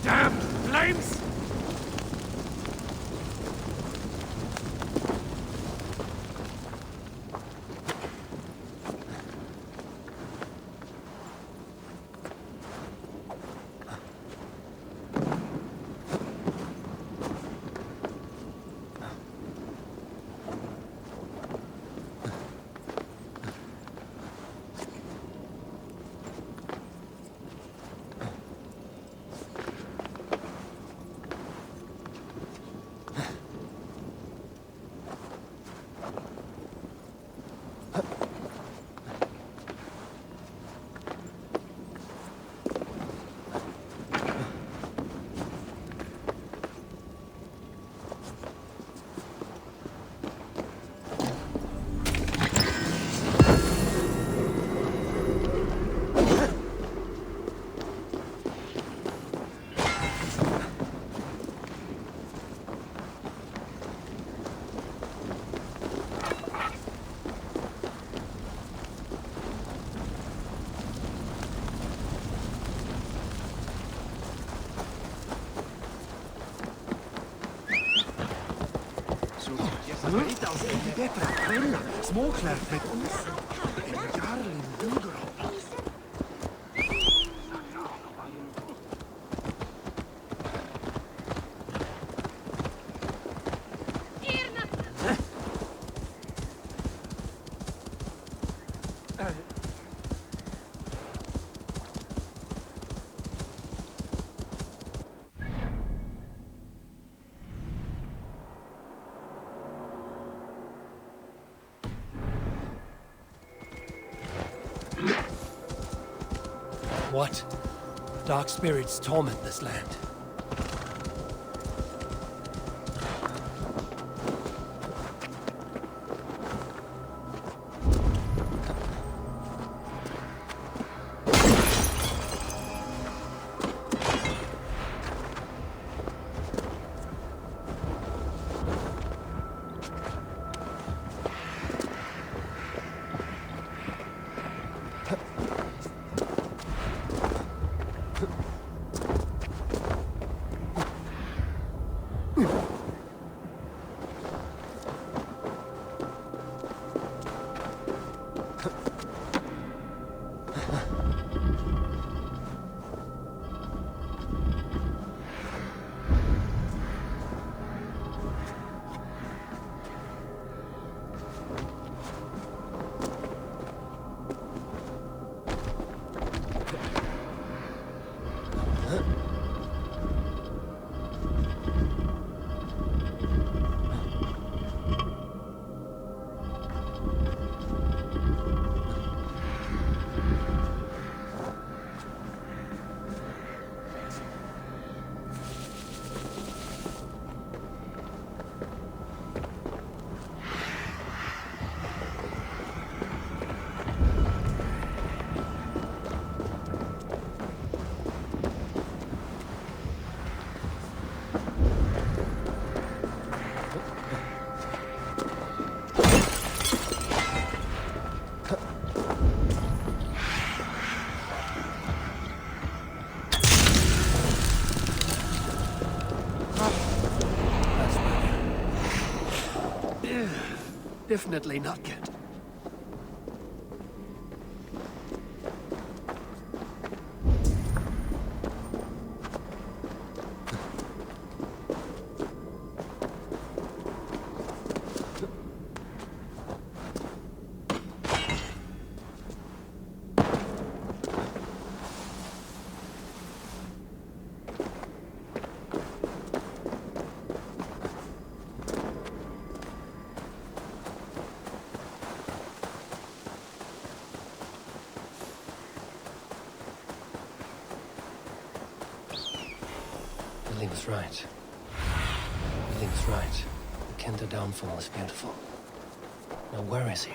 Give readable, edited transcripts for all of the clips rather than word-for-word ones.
Damn flames! Lite av det bättre att kunna småklärt med oss. En garling duger av. What? Dark spirits torment this land. Definitely not good. was right. Everything's right. The Kenta downfall is beautiful. Now where is he?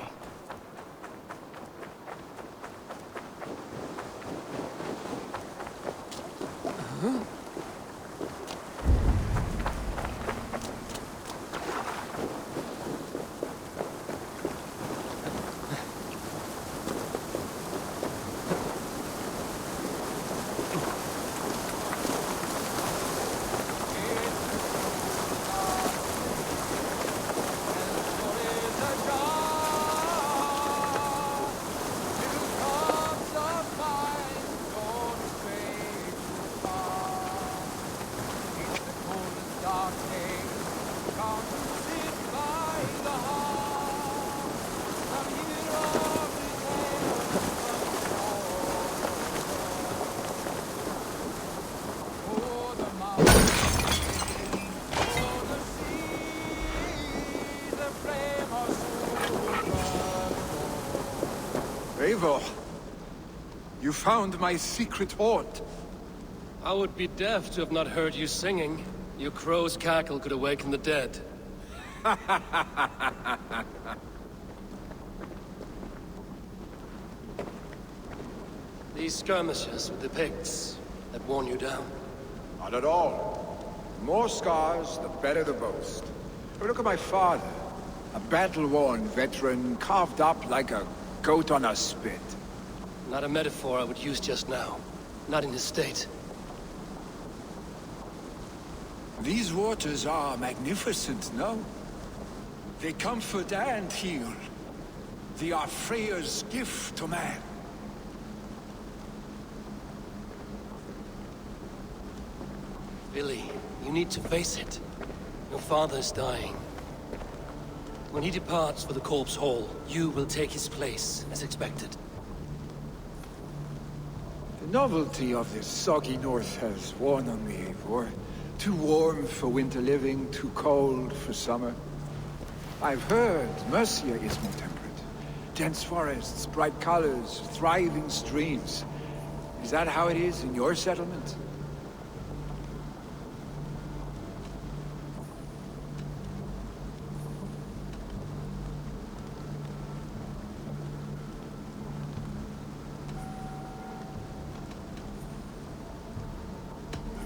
Eivor, you found my secret hoard. I would be deaf to have not heard you singing. Your crow's cackle could awaken the dead. These skirmishes with the Picts that worn you down. Not at all. The more scars, the better the boast. But look at my father. A battle-worn veteran, carved up like a goat on a spit. Not a metaphor I would use just now. Not in this state. These waters are magnificent, no? They comfort and heal. They are Freya's gift to man. Billy, you need to face it. Your father's dying. When he departs for the Corpse Hall, you will take his place, as expected. The novelty of this soggy north has worn on me, Eivor. Too warm for winter living, too cold for summer. I've heard Mercia is more temperate. Dense forests, bright colors, thriving streams. Is that how it is in your settlement?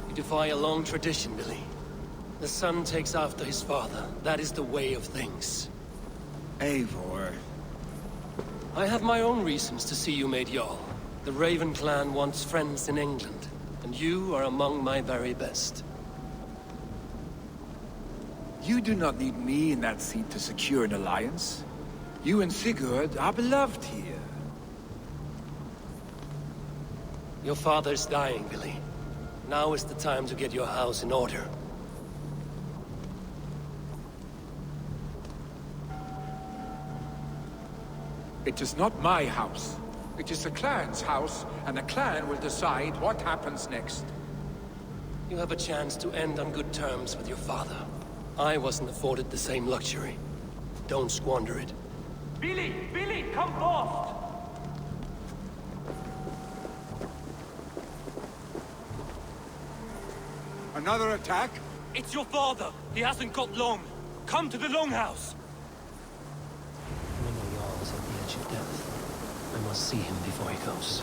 You defy a long tradition, Billy. The son takes after his father. That is the way of things. Eivor. I have my own reasons to see you made Jarl. The Raven clan wants friends in England, and you are among my very best. You do not need me in that seat to secure an alliance. You and Sigurd are beloved here. Your father's dying, Billy. Now is the time to get your house in order. It is not my house. It is the clan's house, and the clan will decide what happens next. You have a chance to end on good terms with your father. I wasn't afforded the same luxury. Don't squander it. Billy! Billy, come forth! Another attack? It's your father! He hasn't got long! Come to the Longhouse! When your Jarl is at the edge of death, I must see him before he goes.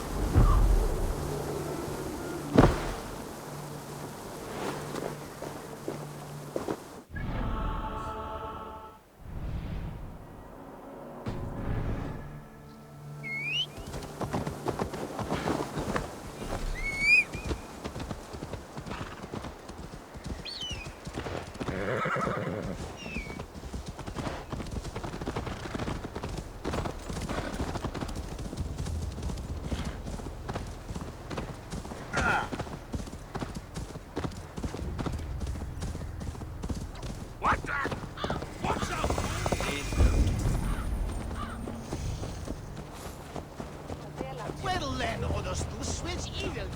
What the? Watch out! Well then, others do switch evil.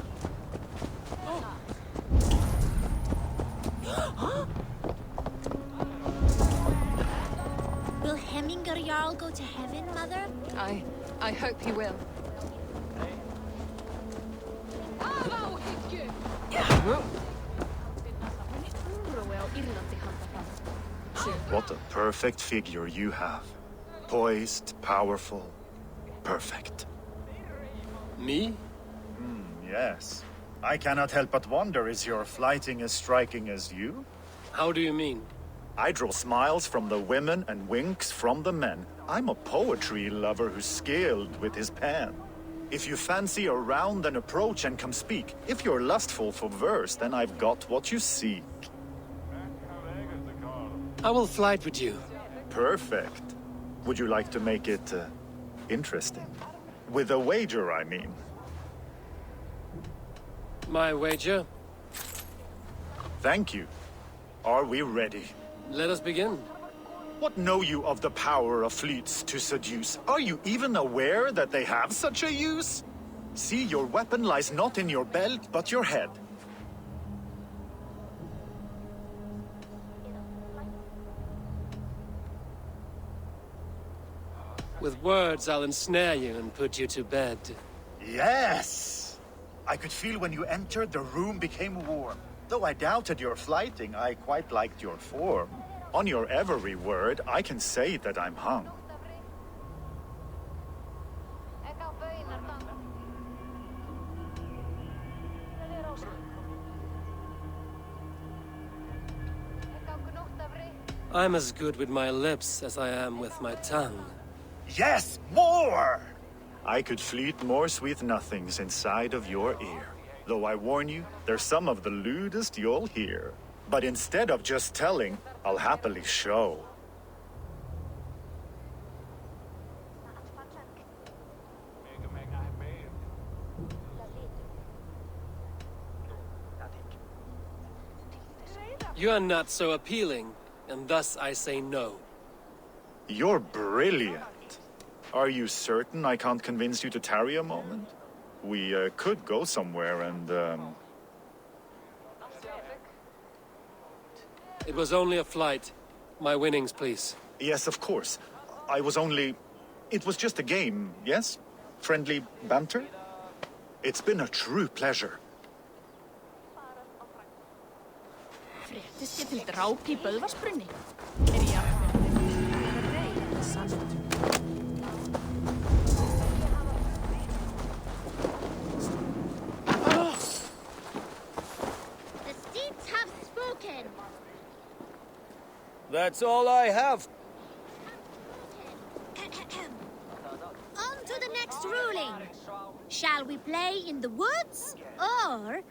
Will Hemminger Jarl go to heaven, Mother? I hope he will. Irlanti halda fram. What a perfect figure you have. Poised, powerful, perfect. Me? Yes. I cannot help but wonder, is your flighting as striking as you? How do you mean? I draw smiles from the women and winks from the men. I'm a poetry lover who's skilled with his pen. If you fancy a round, then approach and come speak. If you're lustful for verse, then I've got what you seek. I will flight with you. Perfect. Would you like to make it interesting? With a wager, I mean. My wager? Thank you. Are we ready? Let us begin. What know you of the power of fleets to seduce? Are you even aware that they have such a use? See, your weapon lies not in your belt, but your head. With words, I'll ensnare you and put you to bed. Yes! I could feel when you entered, the room became warm. Though I doubted your flighting, I quite liked your form. On your every word, I can say that I'm hung. I'm as good with my lips as I am with my tongue. Yes, more! I could fleet more sweet nothings inside of your ear. Though I warn you, they're some of the lewdest you'll hear. But instead of just telling, I'll happily show. You are not so appealing, and thus I say no. You're brilliant. Are you certain I can't convince you to tarry a moment? We could go somewhere and, It was only a flight. My winnings, please. Yes, of course. I was only... It was just a game, yes? Friendly banter? It's been a true pleasure. Fréttist ég til dráp í Böðvarsbrunni? The seats have spoken. That's all I have. On to the next ruling. Shall we play in the woods or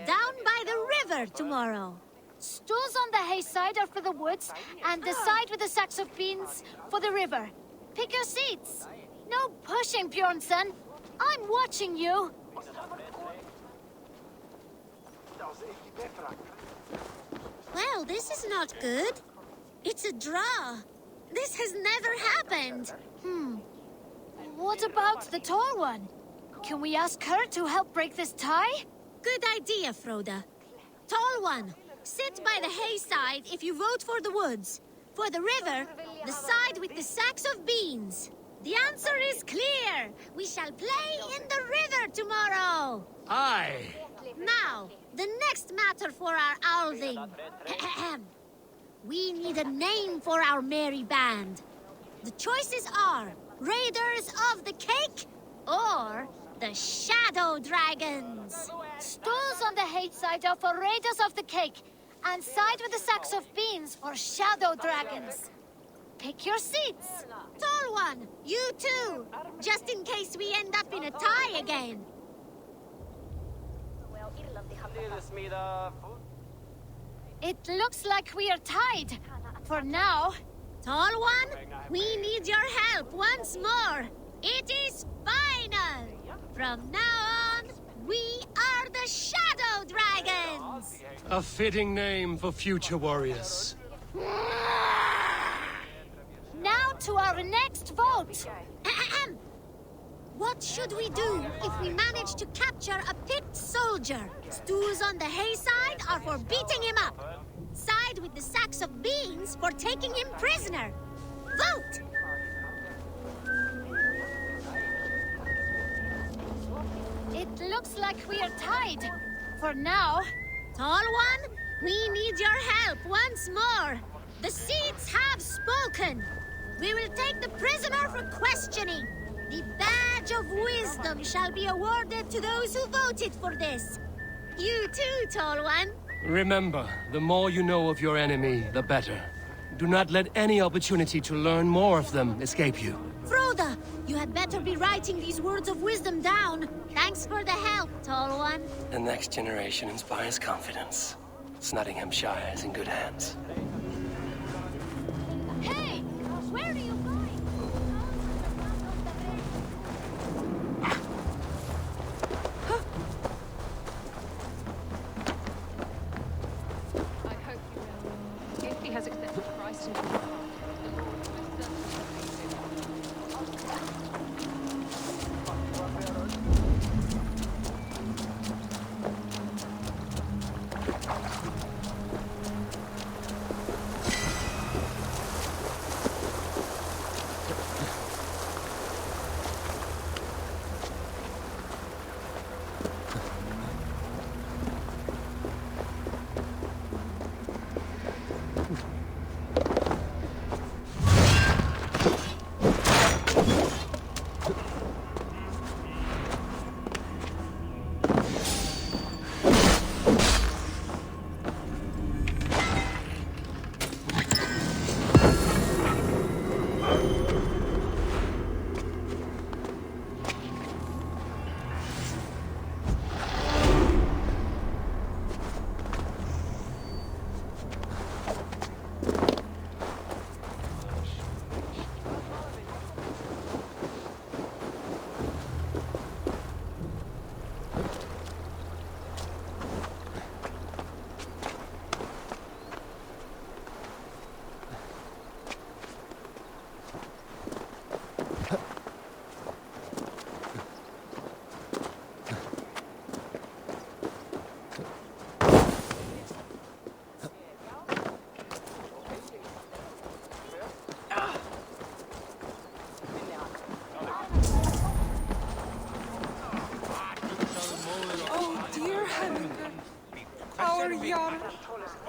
down by the river tomorrow? Stools on the hay side are for the woods, and the side with the sacks of beans for the river. Pick your seats. No pushing, Bjornsson. I'm watching you. Well, this is not good. It's a draw. This has never happened. What about the tall one? Can we ask her to help break this tie? Good idea, Froda. Tall one, sit by the hay side if you vote for the woods. For the river, the side with the sacks of beans. The answer is clear. We shall play in the river tomorrow. Aye. Now, the next matter for our Alving. We need a name for our merry band. The choices are Raiders of the Cake or the Shadow Dragons. Stools on the hay side are for Raiders of the Cake, and side with the sacks of beans for Shadow Dragons. Pick your seats. Tall one, you too, just in case we end up in a tie again. It looks like we are tied. For now. Tall one, we need your help once more. It is final. From now on, we are the Shadow Dragons. A fitting name for future warriors. Now to our next vote. What should we do if we manage to capture a picked soldier? Stools on the hay side are for beating him up. Side with the sacks of beans for taking him prisoner. Vote! It looks like we are tied. For now. Tall one, We need your help once more. The seats have spoken. We will take the prisoner for questioning. The badge of wisdom shall be awarded to those who voted for this. You too, Tall One. Remember, the more you know of your enemy, the better. Do not let any opportunity to learn more of them escape you. Froda, you had better be writing these words of wisdom down. Thanks for the help, Tall One. The next generation inspires confidence. Nottinghamshire is in good hands. Hey! Where are you going? I hope you will. If he has accepted Christ into his heart, the Lord will certainly save him.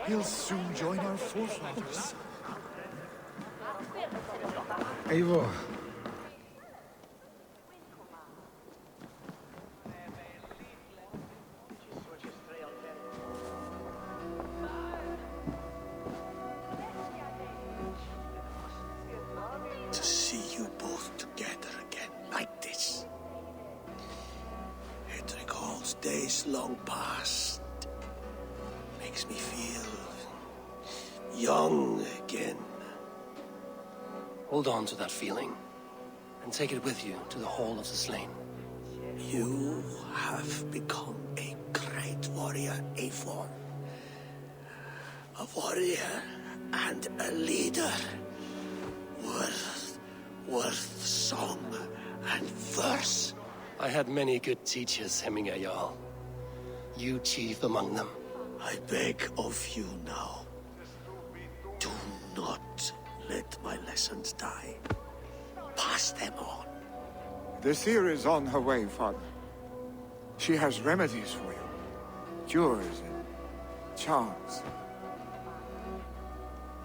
He'll soon join our forefathers. Eivor. To see you both together again like this. It recalls days long past. Makes me feel young again. Hold on to that feeling, and take it with you to the Hall of the Slain. You have become a great warrior, Eivor. A warrior and a leader. Worth song and verse. I had many good teachers, Hemingway Jarl. You chief among them. I beg of you now, do not let my lessons die. Pass them on. The seer is on her way, Father. She has remedies for you. Cures and charms.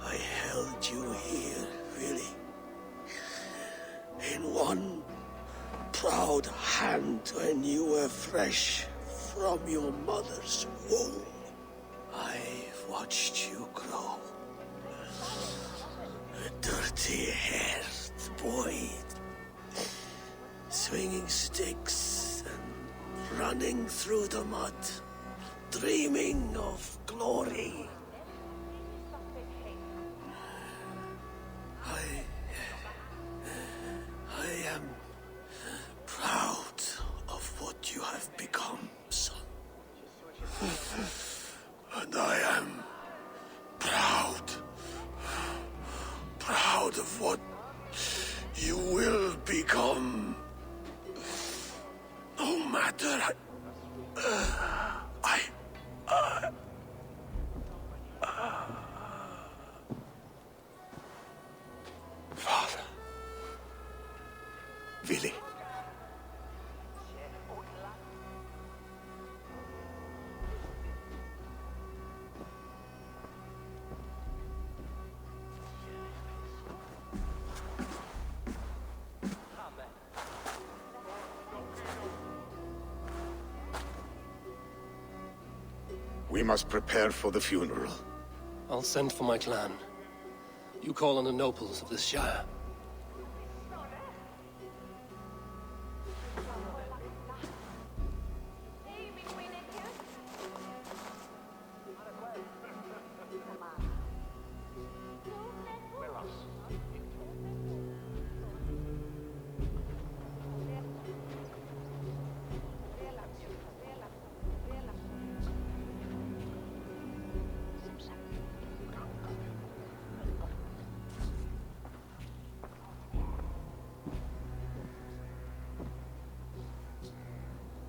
I held you here, really. In one proud hand when you were fresh from your mother's womb. I've watched you grow. A dirty-haired boy, swinging sticks and running through the mud, dreaming of glory. I am proud of what you have become, son. And I am proud of what you will become. No matter. Father. Willy. We must prepare for the funeral. I'll send for my clan. You call on the nobles of this shire.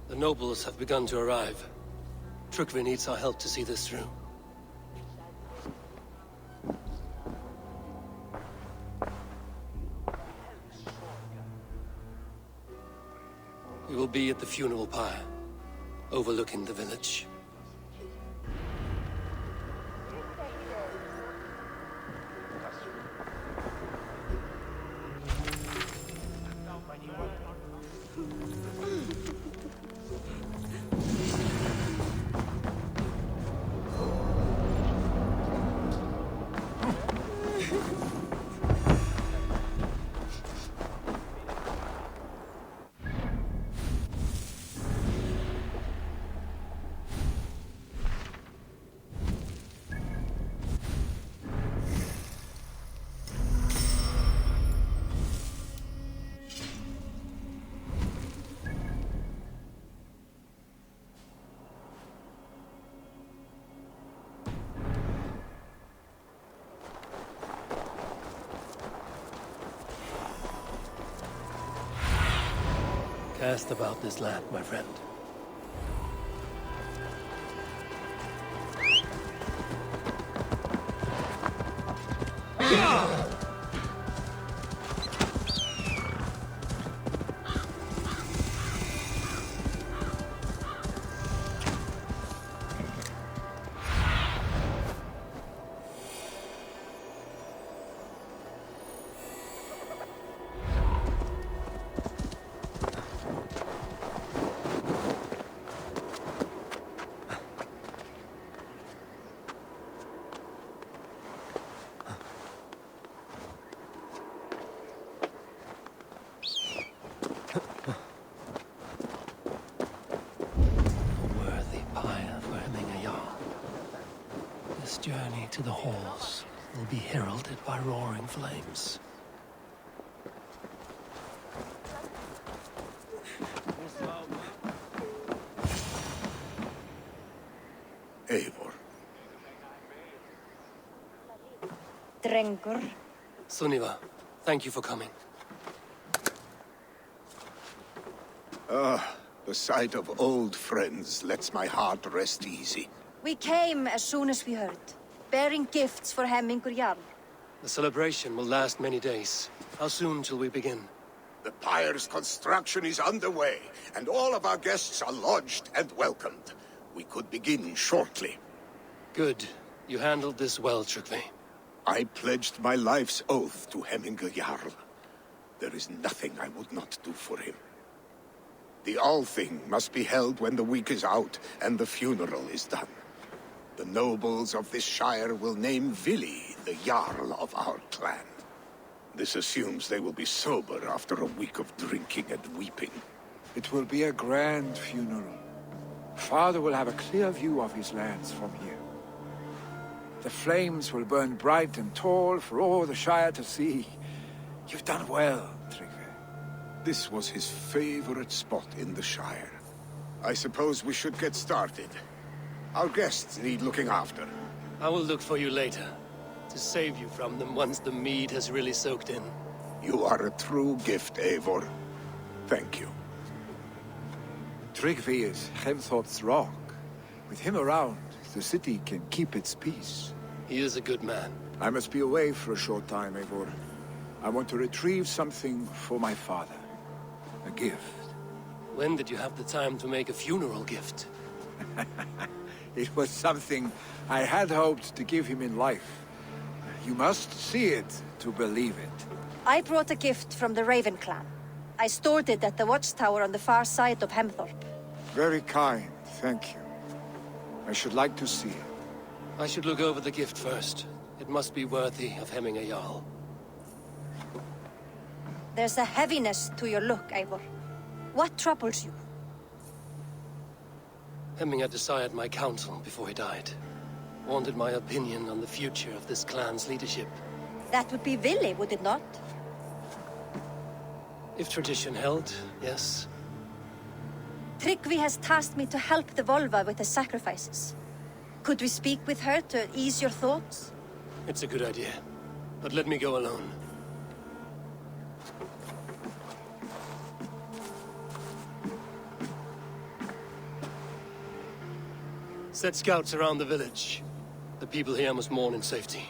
The nobles have begun to arrive. Trygve needs our help to see this through. We will be at the funeral pyre, overlooking the village. Cast about this land, my friend. This journey to the halls will be heralded by roaring flames. Eivor. Drengur. Sunniva, thank you for coming. The sight of old friends lets my heart rest easy. We came as soon as we heard, bearing gifts for Hemmingur Jarl. The celebration will last many days. How soon shall we begin? The pyre's construction is underway, and all of our guests are lodged and welcomed. We could begin shortly. Good. You handled this well, Trygve. I pledged my life's oath to Hemmingur Jarl. There is nothing I would not do for him. The Althing must be held when the week is out and the funeral is done. The nobles of this shire will name Vili the Jarl of our clan. This assumes they will be sober after a week of drinking and weeping. It will be a grand funeral. Father will have a clear view of his lands from here. The flames will burn bright and tall for all the shire to see. You've done well, Trygve. This was his favorite spot in the shire. I suppose we should get started. Our guests need looking after. I will look for you later, to save you from them once the mead has really soaked in. You are a true gift, Eivor. Thank you. Trygve is Hemthorpe's rock. With him around, the city can keep its peace. He is a good man. I must be away for a short time, Eivor. I want to retrieve something for my father. A gift. When did you have the time to make a funeral gift? It was something I had hoped to give him in life. You must see it to believe it. I brought a gift from the Raven clan. I stored it at the watchtower on the far side of Hemthorpe. Very kind, thank you. I should like to see it. I should look over the gift first. It must be worthy of Hemming a Jarl. There's a heaviness to your look, Eivor. What troubles you? Hemming had desired my counsel before he died. Wanted my opinion on the future of this clan's leadership. That would be Vili, would it not? If tradition held, yes. Tryggvi has tasked me to help the Volva with the sacrifices. Could we speak with her to ease your thoughts? It's a good idea. But let me go alone. Set scouts around the village. The people here must mourn in safety.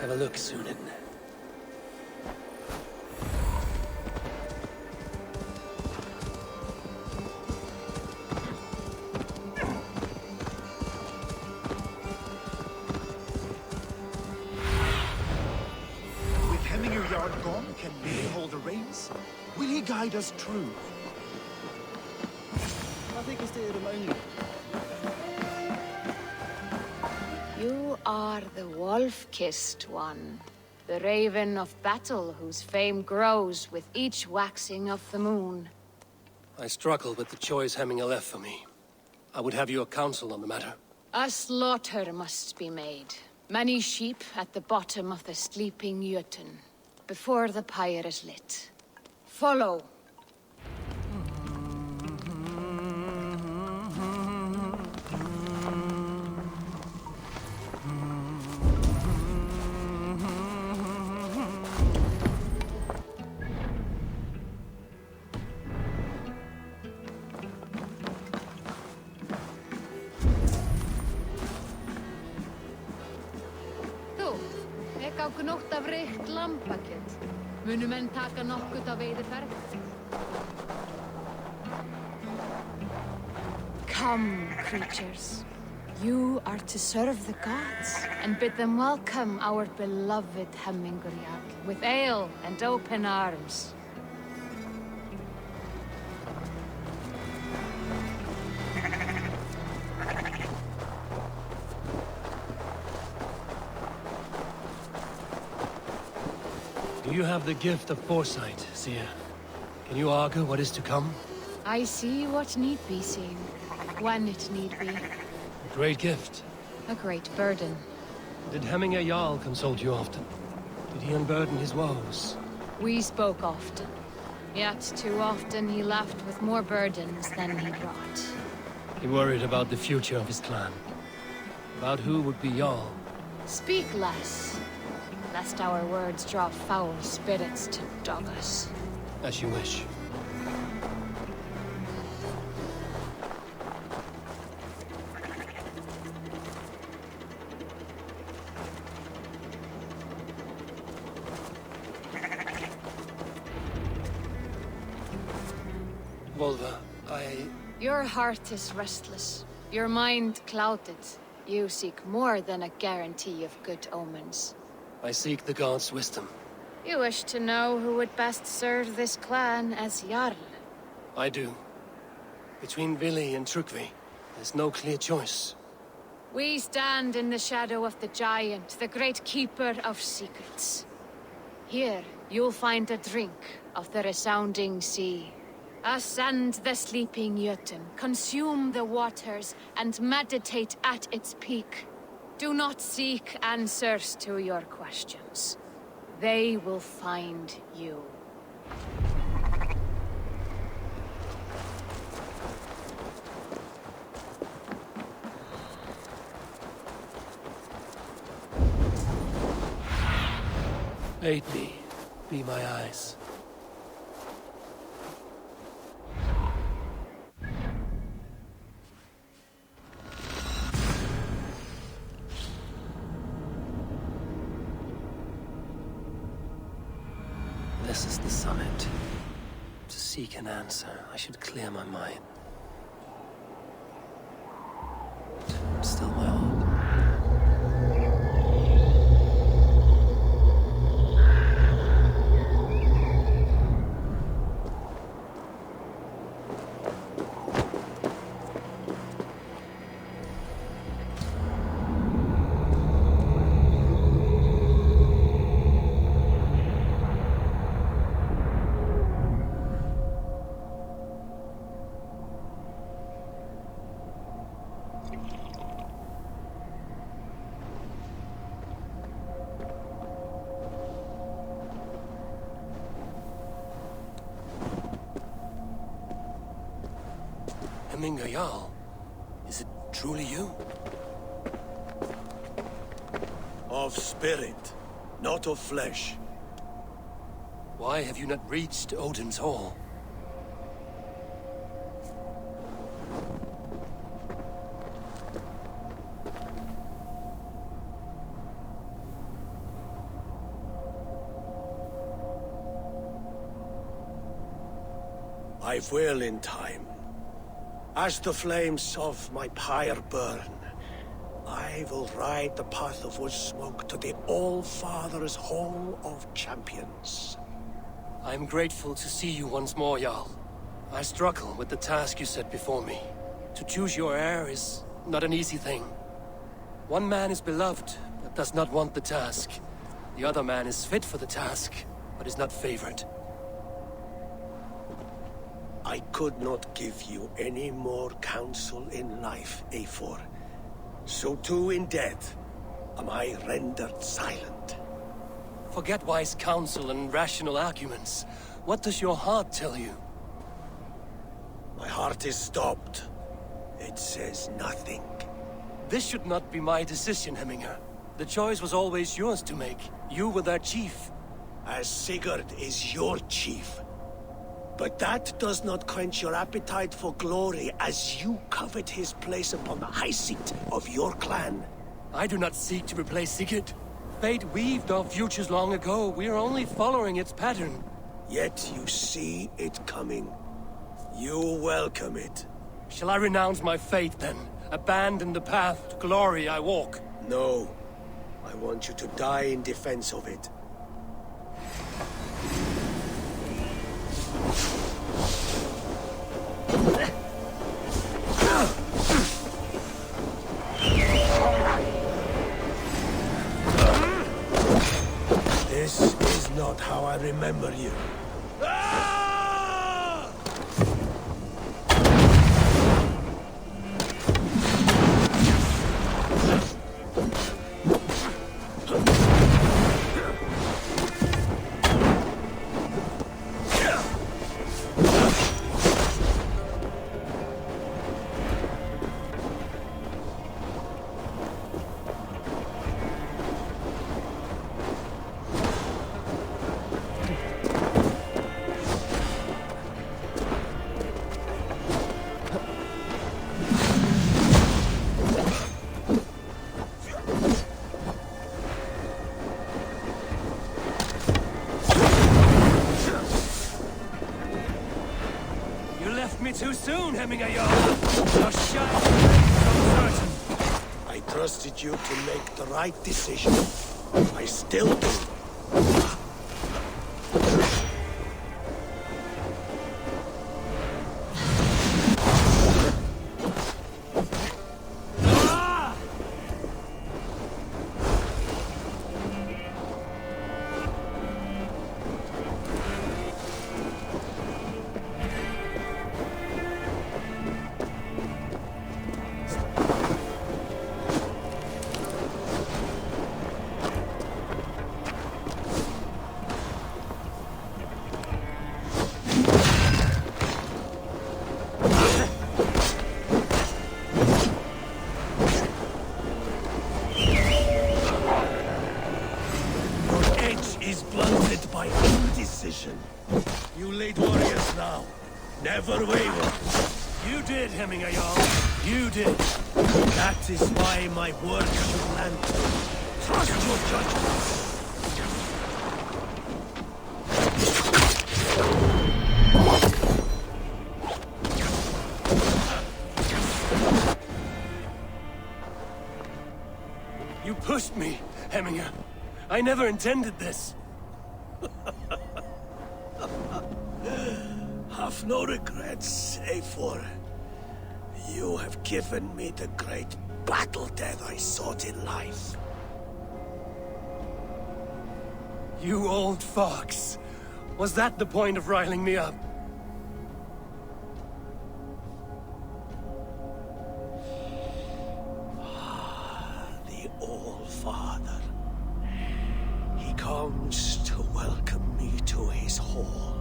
Have a look, Sunan. on? Can we hold the reins? Will he guide us true? You are the wolf-kissed one. The raven of battle whose fame grows with each waxing of the moon. I struggle with the choice Hemminger left for me. I would have your counsel on the matter. A slaughter must be made. Many sheep at the bottom of the sleeping Jötun, before the pyre is lit. Follow. Á gnótt af reykt lambakjöt. Munu menn taka nokkurt á veiðiferð? Come, creatures. You are to serve the gods and bid them welcome our beloved Hemminger with ale and open arms. You have the gift of foresight, Seer. Can you argue what is to come? I see what need be seen, when it need be. A great gift. A great burden. Did Hemminger Jarl consult you often? Did he unburden his woes? We spoke often. Yet too often he left with more burdens than he brought. He worried about the future of his clan. About who would be Jarl. Speak less, lest our words draw foul spirits to dog us. As you wish. Volva, Your heart is restless. Your mind clouded. You seek more than a guarantee of good omens. I seek the gods' wisdom. You wish to know who would best serve this clan as Jarl? I do. Between Vili and Trukvi, there's no clear choice. We stand in the shadow of the giant, the great keeper of secrets. Here, you'll find a drink of the resounding sea. Ascend the sleeping Jötun, consume the waters, and meditate at its peak. Do not seek answers to your questions. They will find you. Aid me. Be my eyes. This is the summit. To seek an answer, I should clear my mind. But still my heart. Hemminger Jarl, is it truly you? Of spirit, not of flesh. Why have you not reached Odin's Hall? I will in time. As the flames of my pyre burn, I will ride the path of wood smoke to the All-Father's Hall of Champions. I'm grateful to see you once more, Jarl. I struggle with the task you set before me. To choose your heir is not an easy thing. One man is beloved, but does not want the task. The other man is fit for the task, but is not favored. I could not give you any more counsel in life, Eivor. So too in death am I rendered silent. Forget wise counsel and rational arguments. What does your heart tell you? My heart is stopped. It says nothing. This should not be my decision, Hemminger. The choice was always yours to make. You were their chief. As Sigurd is your chief. But that does not quench your appetite for glory as you covet his place upon the high seat of your clan. I do not seek to replace Sigurd. Fate weaved our futures long ago. We are only following its pattern. Yet you see it coming. You welcome it. Shall I renounce my fate, then? Abandon the path to glory I walk? No. I want you to die in defense of it. This is not how I remember you. Too soon, Hemminger Jarl. Your shadow is uncertain. I trusted you to make the right decision. I still do. You lead warriors now. Never waver. You did, Hemminger Jarl. You did. That is why my word should land. Trust your judgment. You pushed me, Hemminger. I never intended this. Have no regrets, Eivor. You have given me the great battle death I sought in life. You old fox. Was that the point of riling me up? The All-Father. He comes to welcome me to his hall.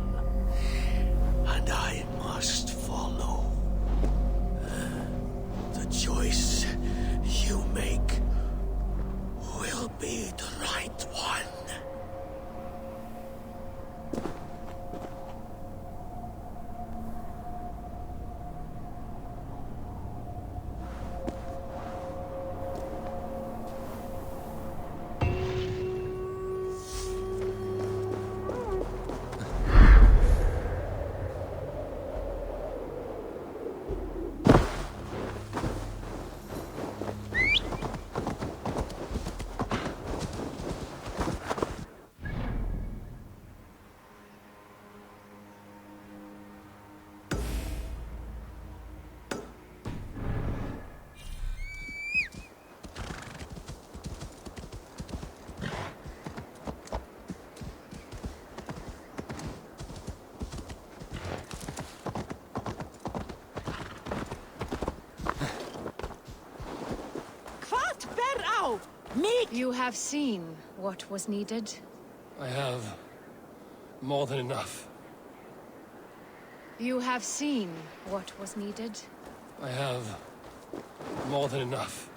And I must follow. The choice you make will be the right one. You have seen what was needed. I have more than enough. You have seen what was needed. I have more than enough.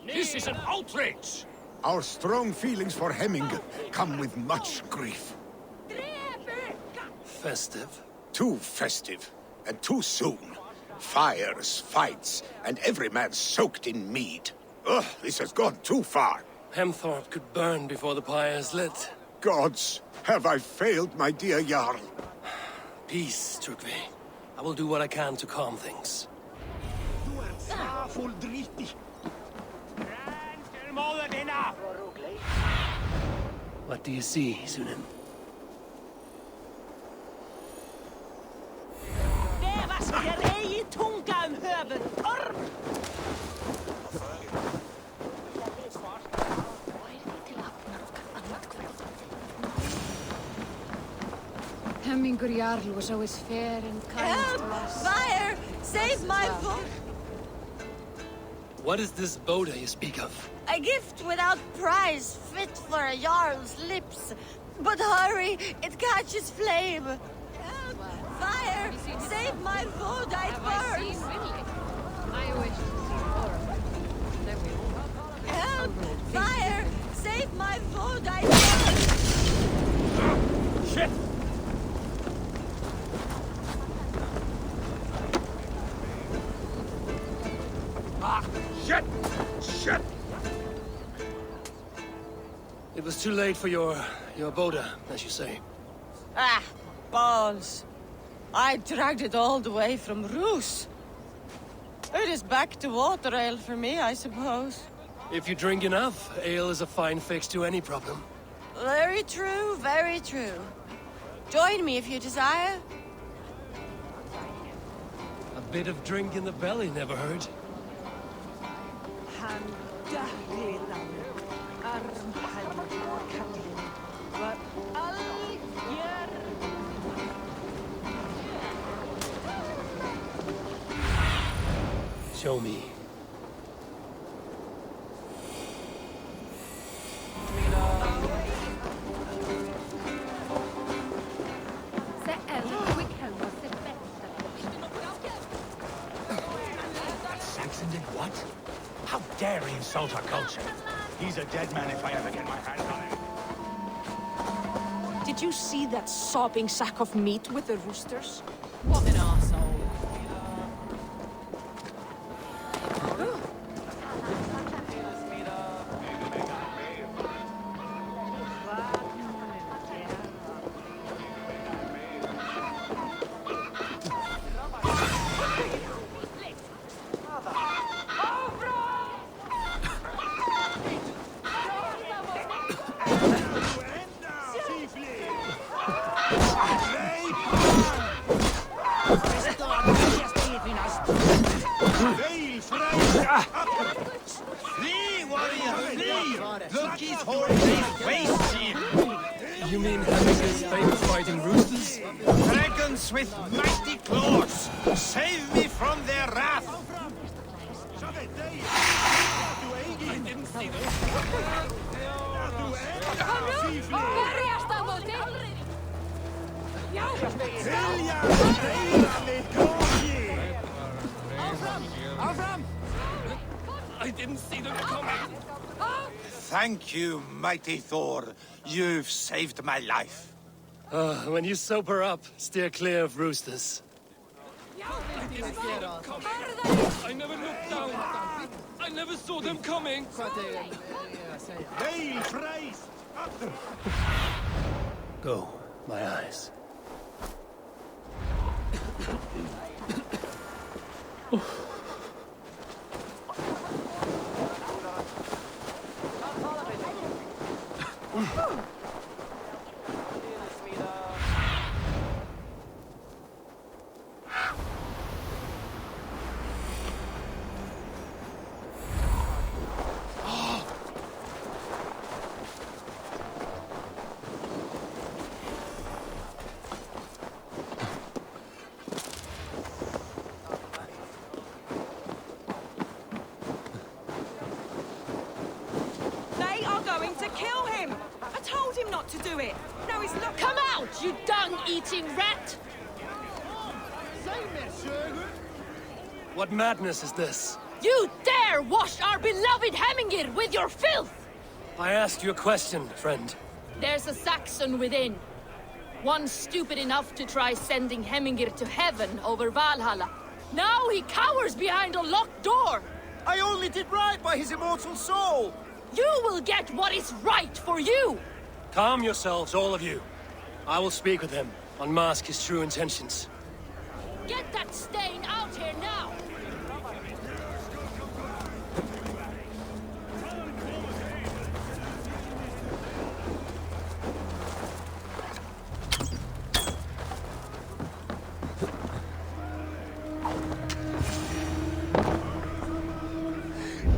This is an outrage! Our strong feelings for Hemming come with much grief. Festive? Too festive, and too soon. Fires, fights, and every man soaked in mead. Ugh, this has gone too far. Hemthorpe could burn before the pyre is lit. Gods, have I failed my dear Jarl? Peace, Trygve. I will do what I can to calm things. What do you see, Sunan? Hemmingur Jarl was always fair and kind to us. Fire! Save my foot! What is this Boda you speak of? A gift without price, fit for a Jarl's lips. But hurry, it catches flame. Help! Fire! Save my food, it burns! I wish to see more of it. There we go. Help! Fire! Save my food, it burns! Shit! Ah! Shit! Shit! It was too late for your Boda, as you say. Ah, balls. I dragged it all the way from Roos. It is back to water ale for me, I suppose. If you drink enough, ale is a fine fix to any problem. Very true, very true. Join me if you desire. A bit of drink in the belly never hurt. Show me. That Saxon did what? How dare he insult our culture? He's a dead man if I ever get my hands on him. Did you see that sobbing sack of meat with the roosters? What an arsehole. Flee, warrior, flee! Look, his whole face shield! You mean Hemminger's famous fighting roosters? Dragons with mighty claws! Save me from their wrath! I didn't see them. I didn't see them coming. Thank you, mighty Thor. You've saved my life. When you sober up, steer clear of roosters. I didn't see them coming. I never looked down. I never saw them coming. Hail, Freys! Go, my eyes. They are going to kill him! I told him not to do it! Now he's not— Come out, you dung-eating rat! What madness is this? You dare wash our beloved Hemingir with your filth! I asked you a question, friend. There's a Saxon within. One stupid enough to try sending Hemingir to heaven over Valhalla. Now he cowers behind a locked door! I only did right by his immortal soul! You will get what is right for you! Calm yourselves, all of you. I will speak with him, unmask his true intentions. Get that stain out here now!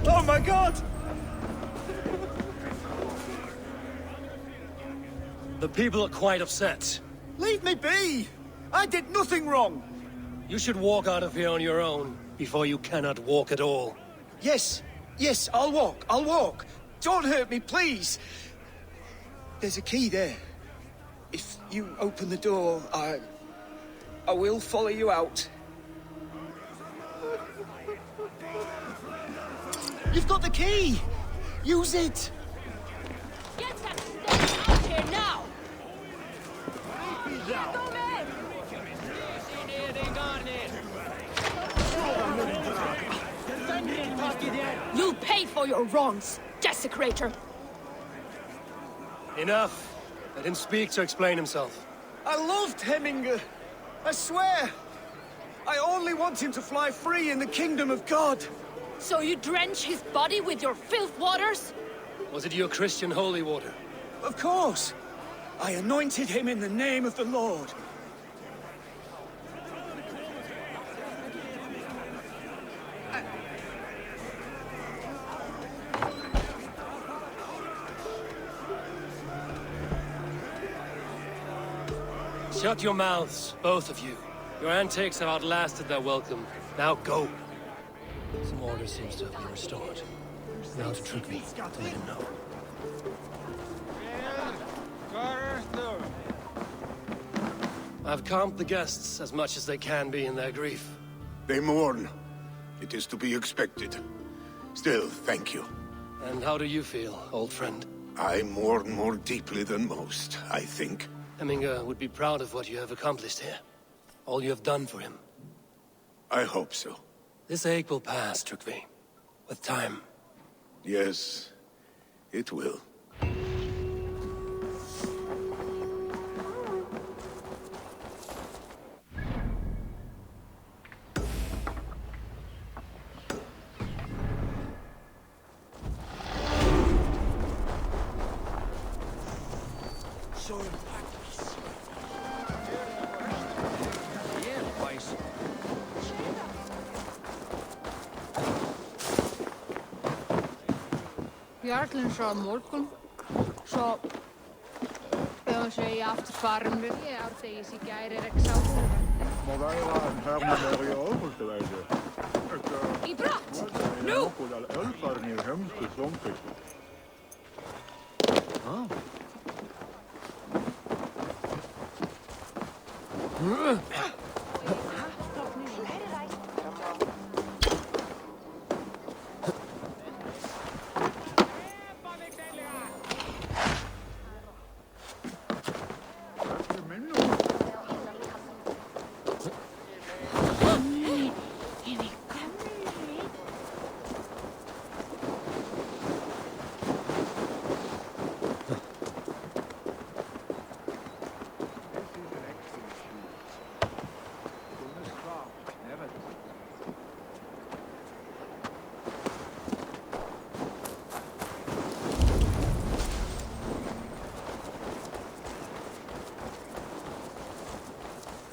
Oh my god! The people are quite upset. Leave me be! I did nothing wrong! You should walk out of here on your own, before you cannot walk at all. Yes, yes, I'll walk. Don't hurt me, please! There's a key there. If you open the door, I will follow you out. You've got the key! Use it! Get that stain out here now! You'll pay for your wrongs, desecrator! Enough. Let him speak to explain himself. I loved Hemminger. I swear. I only want him to fly free in the kingdom of God. So you drench his body with your filth waters? Was it your Christian holy water? Of course. I anointed him in the name of the Lord. Shut your mouths, both of you. Your antics have outlasted their welcome. Now go. Some order seems to have been restored. Now to Trygve, to let him know. I've calmed the guests as much as they can be in their grief. They mourn. It is to be expected. Still, thank you. And how do you feel, old friend? I mourn more deeply than most, I think. Hemminger would be proud of what you have accomplished here. All you have done for him. I hope so. This ache will pass, Trygve. With time. Yes, it will. Jarlinn sa morgun. Så behöver sig after farm við ég ár þegar sig gæri reksa. Må være en hernamere i overste veide. I brott! Nu! Elfaren i hemske slumper.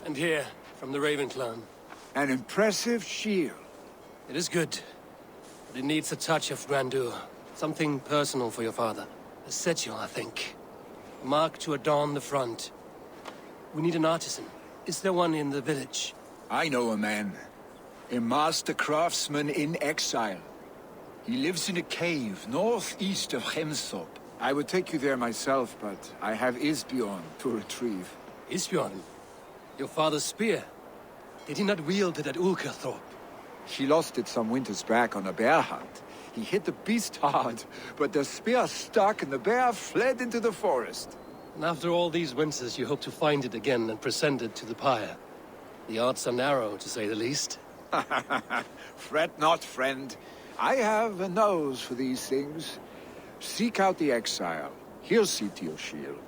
And here, from the Raven clan. An impressive shield. It is good, but it needs a touch of grandeur. Something personal for your father. A sigil, I think. A mark to adorn the front. We need an artisan. Is there one in the village? I know a man. A master craftsman in exile. He lives in a cave northeast of Hemthorpe. I would take you there myself, but I have Isbjorn to retrieve. Isbjorn? Your father's spear? Did he not wield it at Ulkerthorpe? She lost it some winters back on a bear hunt. He hit the beast hard, but the spear stuck and the bear fled into the forest. And after all these winters, you hope to find it again and present it to the pyre. The odds are narrow, to say the least. Fret not, friend. I have a nose for these things. Seek out the exile. He'll see to your shield.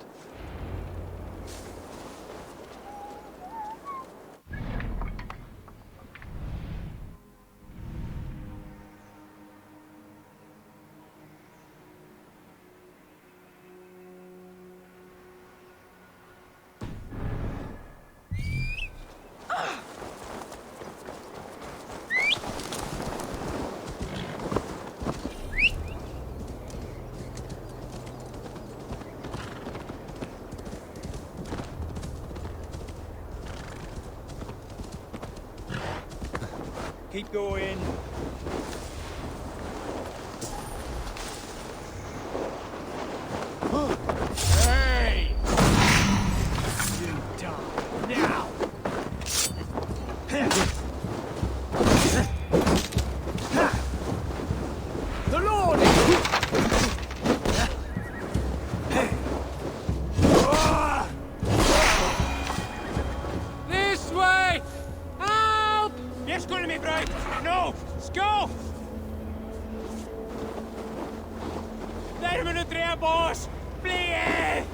Keep going. Hey! You die now! The Lord! This way! Help! Yes, go to me, Bright! No! Skål! Nærmere tre boss! Bli!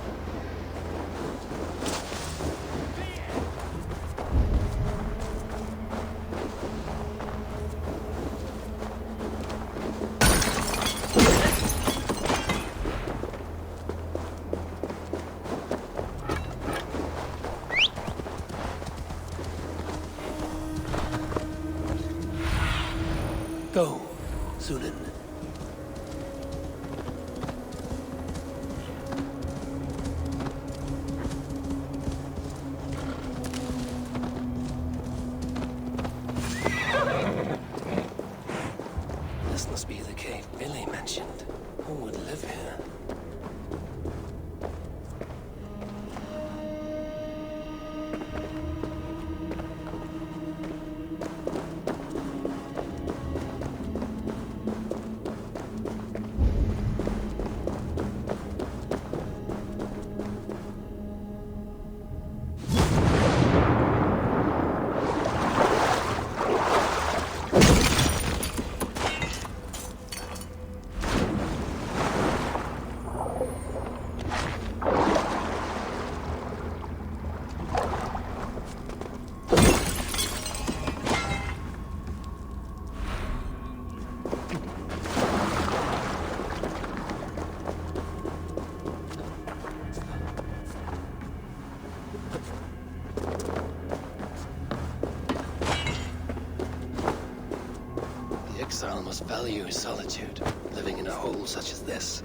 Go, Sunan. This must be the cave Billy mentioned. Who would live here? The exile must value his solitude. living in a hole such as this.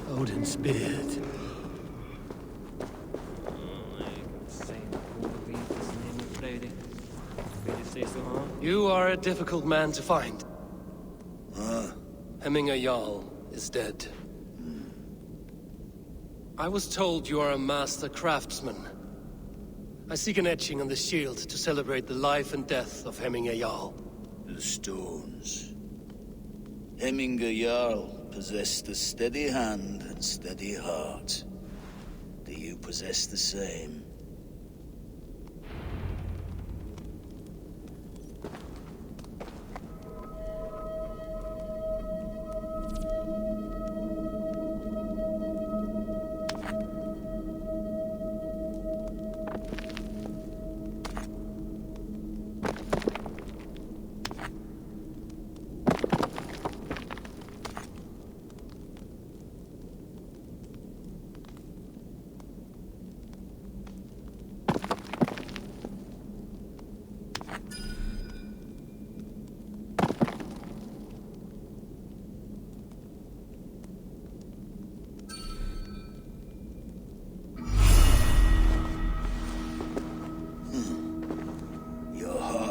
Odin's beard. You are a difficult man to find. Hemminger Jarl is dead. I was told you are a master craftsman. I seek an etching on the shield to celebrate the life and death of Hemminger Jarl. The stones. Hemminger Jarl possessed a steady hand and steady heart. Do you possess the same?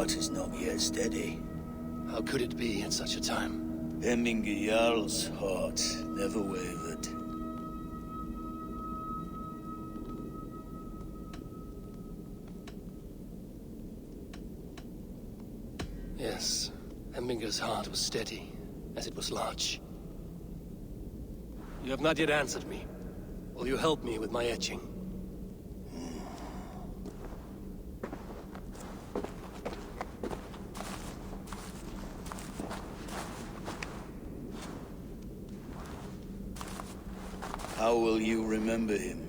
Is not yet steady. How could it be at such a time? Hemminger Jarl's heart never wavered. Yes, Hemminger's heart was steady, as it was large. You have not yet answered me. Will you help me with my etching? How will you remember him?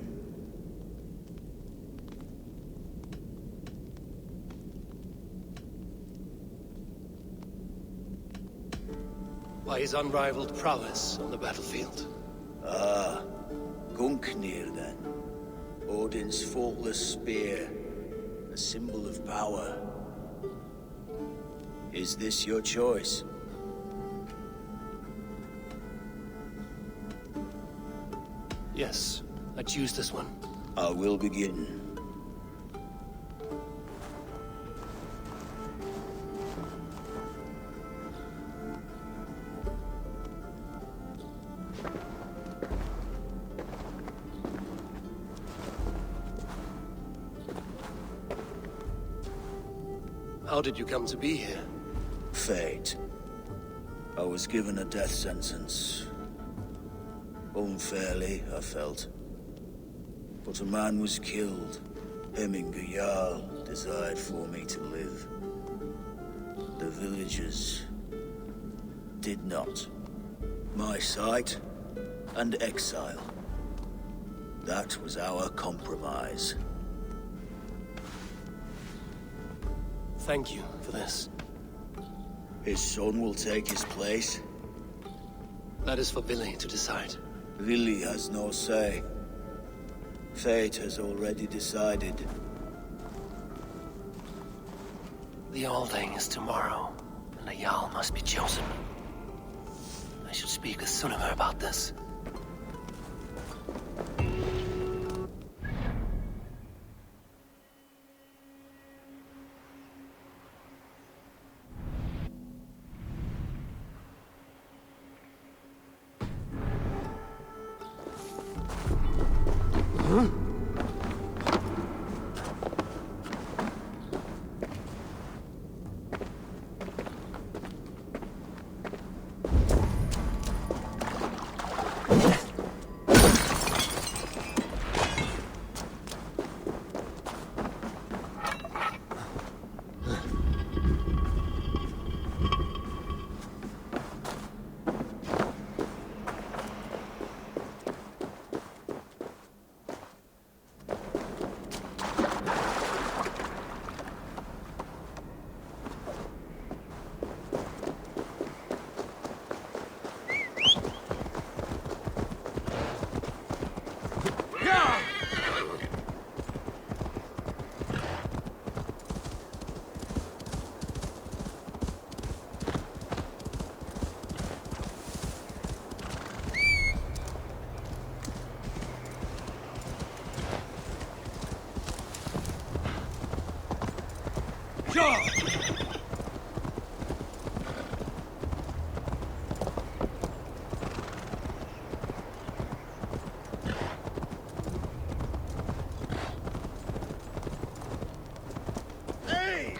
By his unrivaled prowess on the battlefield. Ah, Gungnir then. Odin's faultless spear, a symbol of power. Is this your choice? Yes, I choose this one. I will begin. How did you come to be here? Fate. I was given a death sentence. Unfairly, I felt. But a man was killed. Hemminger Jarl desired for me to live. The villagers did not. My sight and exile. That was our compromise. Thank you for this. His son will take his place. That is for Billy to decide. Lily has no say. Fate has already decided. The Alding is tomorrow, and a Jarl must be chosen. I should speak with Sunniva about this. Jarl! Hey!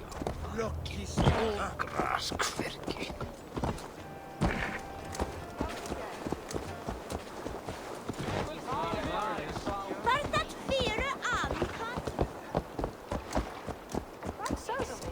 Lucky storm. Gras kvirki. Var that fear ankan? What's so still?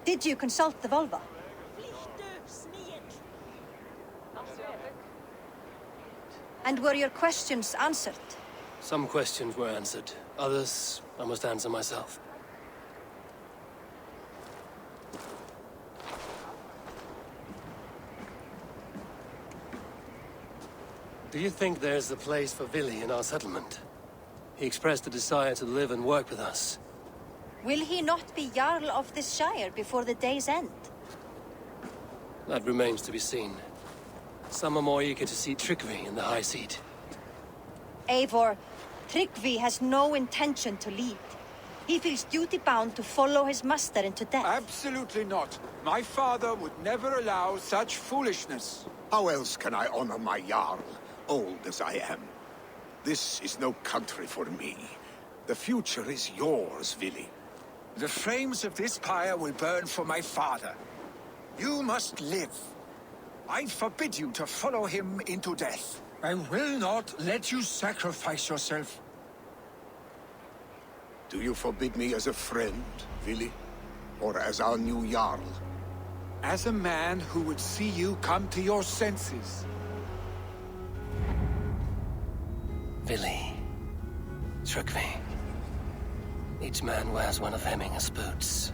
Did you consult the Volva? And were your questions answered? Some questions were answered. Others, I must answer myself. Do you think there's a place for Vili in our settlement? He expressed a desire to live and work with us. Will he not be Jarl of this shire before the day's end? That remains to be seen. Some are more eager to see Tryggvi in the high seat. Eivor, Tryggvi has no intention to lead. He feels duty-bound to follow his master into death. Absolutely not. My father would never allow such foolishness. How else can I honor my Jarl, old as I am? This is no country for me. The future is yours, Vili. The flames of this pyre will burn for my father. You must live. I forbid you to follow him into death. I will not let you sacrifice yourself. Do you forbid me as a friend, Vili? Or as our new Jarl? As a man who would see you come to your senses. Vili. Tryggvi. Each man wears one of Hemminger's boots,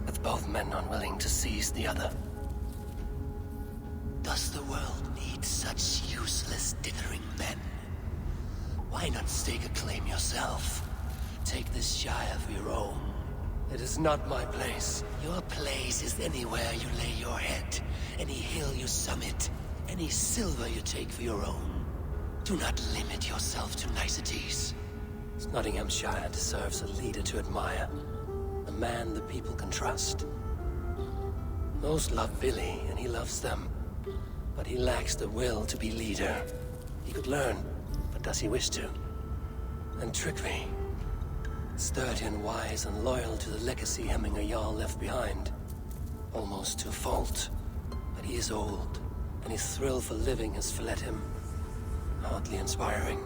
with both men unwilling to seize the other. Does the world need such useless, dithering men? Why not stake a claim yourself? Take this shire for your own. It is not my place. Your place is anywhere you lay your head, any hill you summit, any silver you take for your own. Do not limit yourself to niceties. Nottinghamshire deserves a leader to admire. A man the people can trust. Most love Vili, and he loves them. But he lacks the will to be leader. He could learn, but does he wish to? And Tryggvi, sturdy and wise and loyal to the legacy Hemminger Jarl left behind. Almost to a fault. But he is old, and his thrill for living has fled him. Hardly inspiring.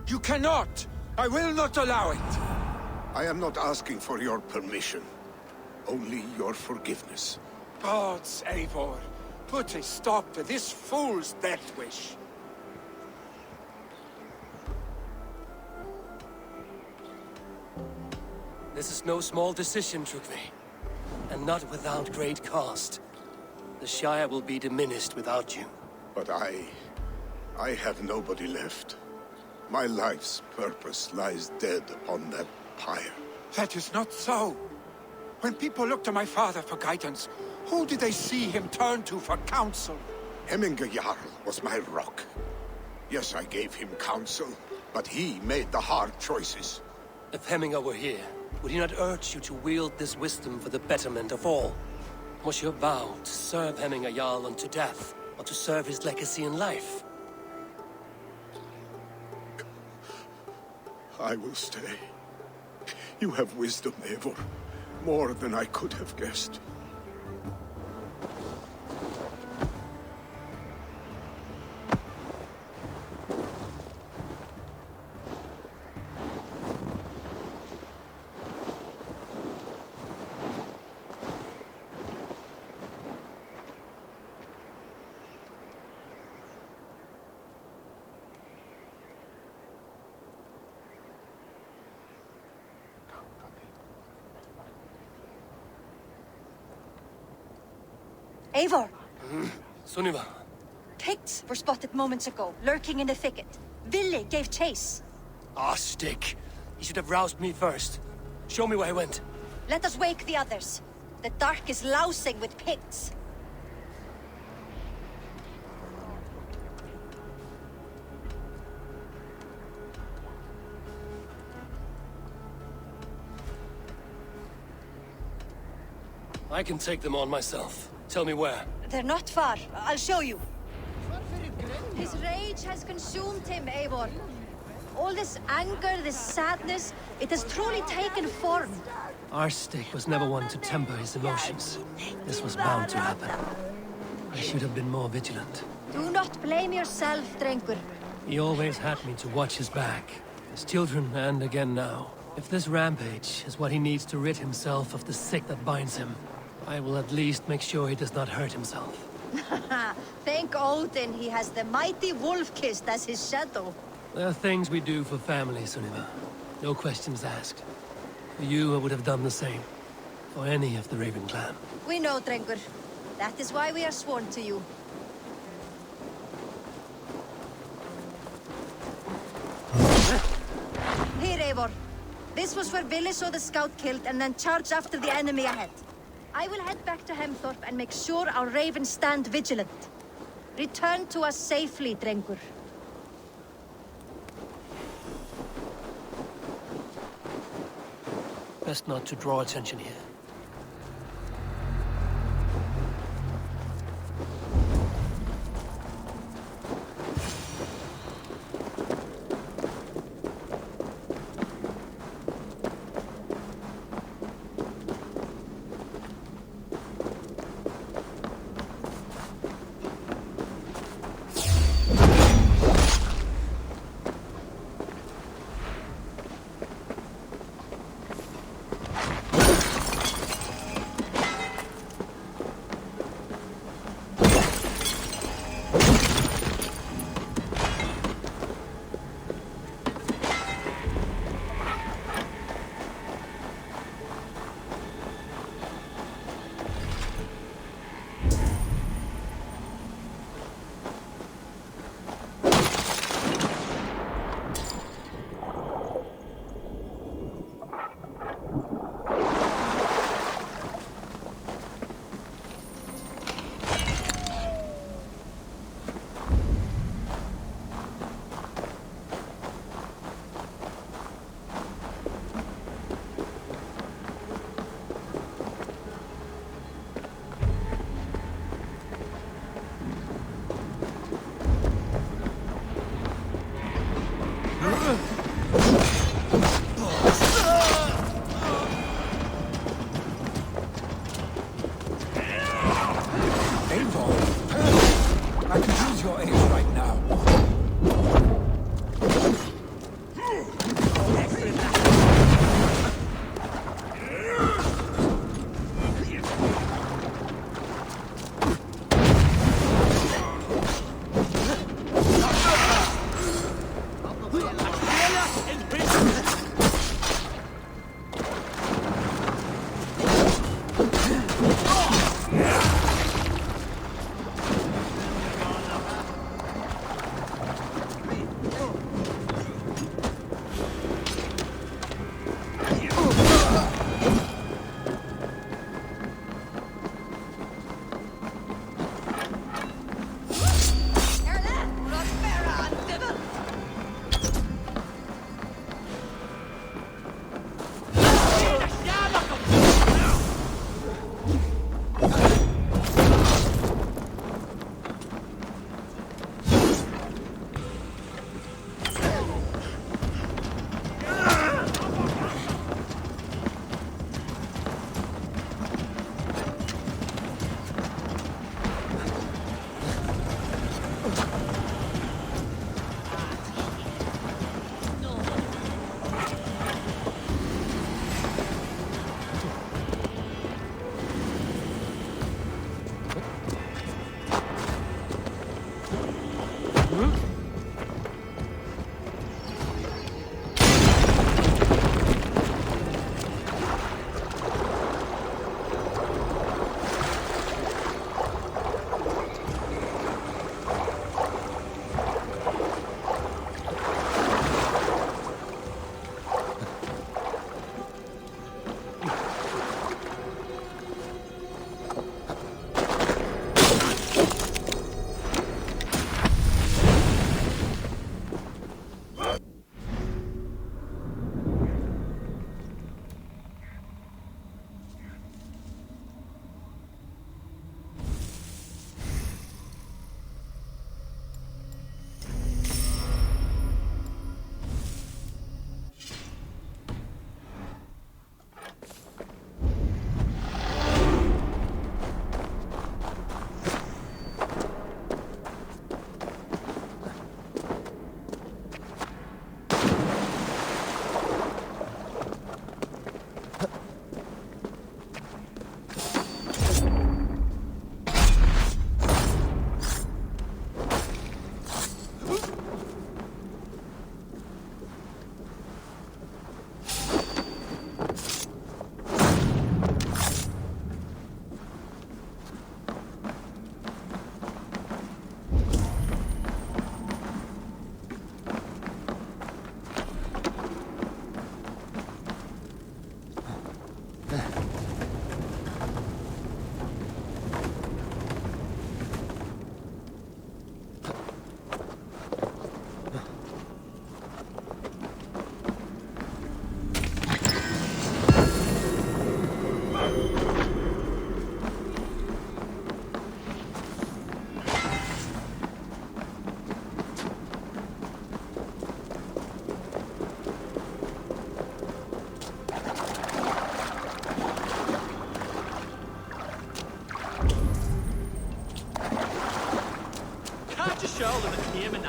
You cannot! I will not allow it! I am not asking for your permission. Only your forgiveness. Gods, Eivor, put a stop to this fool's death wish. This is no small decision, Tryggvi. And not without great cost. The Shire will be diminished without you. But I have nobody left. My life's purpose lies dead upon that pyre. That is not so. When people look to my father for guidance, who did they see him turn to for counsel? Hemminger Jarl was my rock. Yes, I gave him counsel, but he made the hard choices. If Hemminger were here, would he not urge you to wield this wisdom for the betterment of all? Was your vow to serve Hemminger Jarl unto death, or to serve his legacy in life? I will stay. You have wisdom, Eivor. More than I could have guessed. Eivor, Sunniva. Picts were spotted moments ago, lurking in the thicket. Ville gave chase. Ah, stick. He should have roused me first. Show me where he went. Let us wake the others. The dark is lousing with Picts. I can take them on myself. Tell me where. They're not far. I'll show you. His rage has consumed him, Eivor. All this anger, this sadness, it has truly taken form. Our stick was never one to temper his emotions. This was bound to happen. I should have been more vigilant. Do not blame yourself, Drengur. He always had me to watch his back. His children, and again now. If this rampage is what he needs to rid himself of the sick that binds him, I will at least make sure he does not hurt himself. Thank Odin he has the mighty Wolf-Kissed as his shadow. There are things we do for family, Sunniva. No questions asked. For you, I would have done the same. For any of the Raven clan. We know, Drengur. That is why we are sworn to you. Here, Eivor. This was where Ville saw the scout killed and then charged after the enemy ahead. I will head back to Hemthorpe and make sure our ravens stand vigilant. Return to us safely, Drengur. Best not to draw attention here.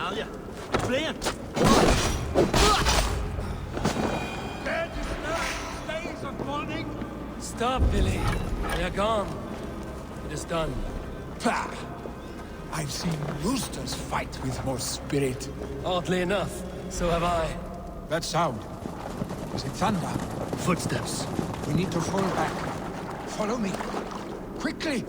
Valhalla. Fleeing! Stop, Billy. They are gone. It is done. Pah! I've seen roosters fight with more spirit. Oddly enough, so have I. That sound. Is it thunder? Footsteps. We need to fall back. Follow me. Quickly!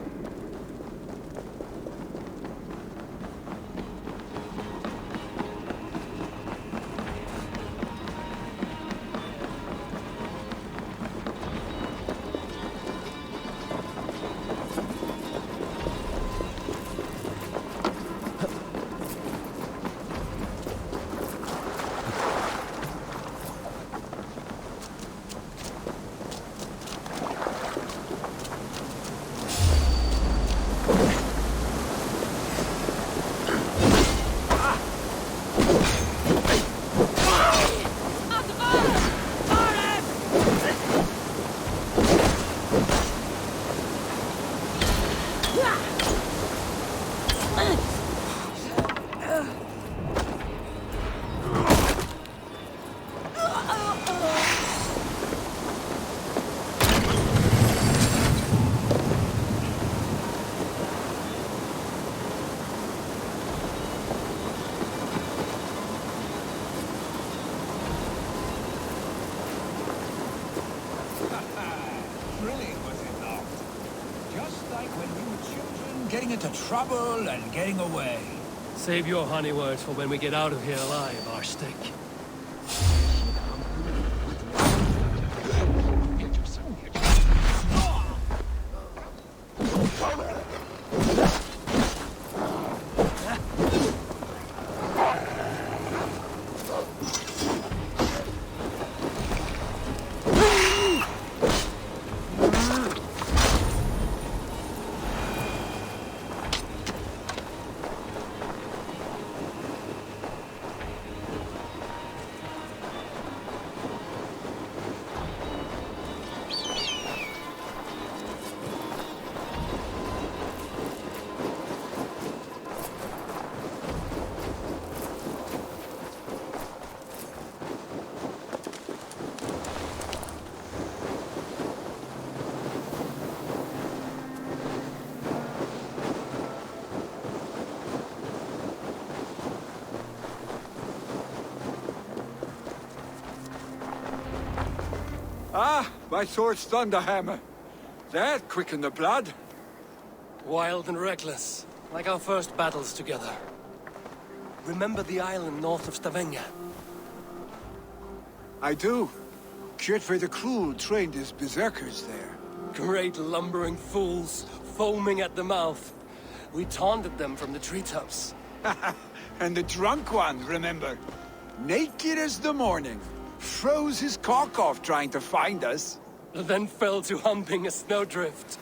Getting into trouble and getting away. Save your honey words for when we get out of here alive, Arstick. Ah, my sword's thunderhammer. That quickened the blood. Wild and reckless, like our first battles together. Remember the island north of Stavanger? I do. Kjotve the Cruel trained his berserkers there. Great lumbering fools, foaming at the mouth. We taunted them from the treetops. And the drunk one, remember? Naked as the morning. Froze his cock off trying to find us. Then fell to humping a snowdrift.